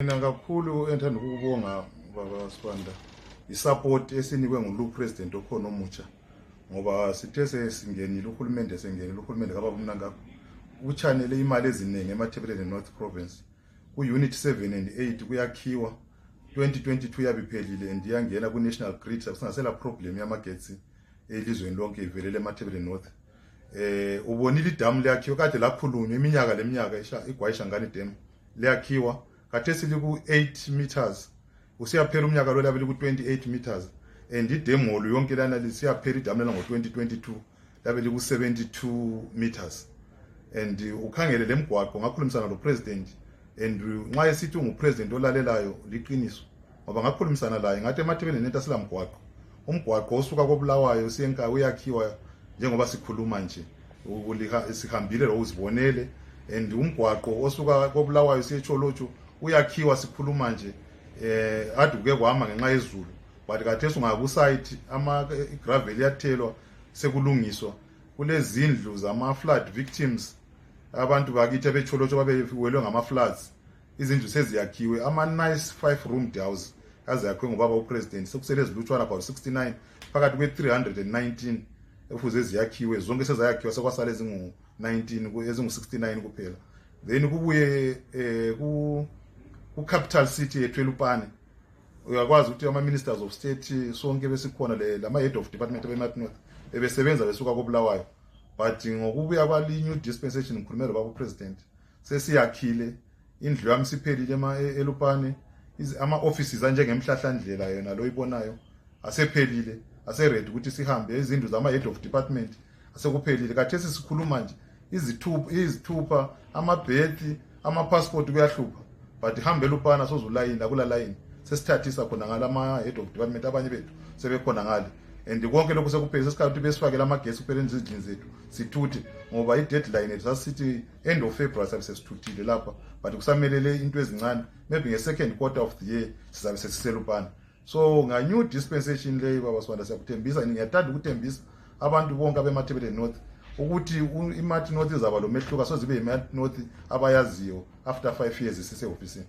Mina kakhulu enthanda ukubonga baba Sibanda isupport esinikwe nguLu president okhona omutsha ngoba sithe sesingenile uhulumende kaba kumnanga uchannele imali eziningi eMathebeleni North Province ku-unit 7 and 8 kuyakhiwa 2022 yabiphelile and iyangena ku-national grid sakusingasela problem yamagetsi elizweni lonke ivelele eMathebeleni North. Ubonile idamu liyakhiwa kade lakhulunywa iminyaka leminyaka iGwayishangani dam liyakhiwa kathesi liku 8 meters usiyaphela umnyaka lo labe liku 28 meters and idam holu yonke lana lisiyaphela idamu lana ngo2022 labe liku 72 meters and ukhangele lemgwaqo ngakhulumisana lo president and nxa esithi ungupresident olalelayo liqiniso ngoba ngakhulumisana laye ngathi eMathebeleni nento silamgwaqo umgwaqo osuka koBulawayo siyenka uyakhiwa njengoba sikhuluma nje sihambile lo uzibonele and umgwaqo osuka koBulawayo siyetsholotsho uyakhiwa sikhuluma nje aduke kwama ngenxa yezulu but kathesi ungaku site gravel yathelwa sekulungiswa kulezindlu zama flood victims abantu bakithi betsholotsho babefiwelwe ngama floods izindlu seziyakhiwe ama nice 5 room house azakhiwe ngobaba upresident sekusele ezilutshwana about 69 phakathi kwe319 efuze ziyakhiwe zonke sezayakhiwa sekwasala ezingu 19 ezingu 69 kuphela then kubuye ku capital city yethu eLupane uyakwazi ukuthi ama ministers of state sonke besikhona lama head of department beMath North bebesebenza besuka koBulawayo but ngokubuya kwali new dispensation ngikhulumela baba president sesiyakhile indlu yami siphelile eLupane ama offices anjengemhlahlandlela yona lo ibonayo asephelile ase-ready ukuthi sihambe izindlu zama head of department asekuphelile kathesi sikhuluma nje izithupha amabhethi ama-passport kuyahlupha but hambe eLupane sozulayini kula line sesithathisa khona ngalama head of department abanye bethu sebekhona ngale and konke lokho sekuphelile sesikhathi besifakela amagesi kuphela endlini zethu sithuthe ngoba i-deadline yethu sasithi end of February sabe sesithuthile lapha but kusamelele into ezincane maybe nge-second quarter of the year sizabe sesiselupane so nga-new dispensation leyo baba Sibanda siyakuthembisa ngiyathanda ukuthembisa abantu bonke abemathebeleni North ukuthi iMath North izaba lo mehluka sozibe iMath North abayaziyo after 5 years sise office.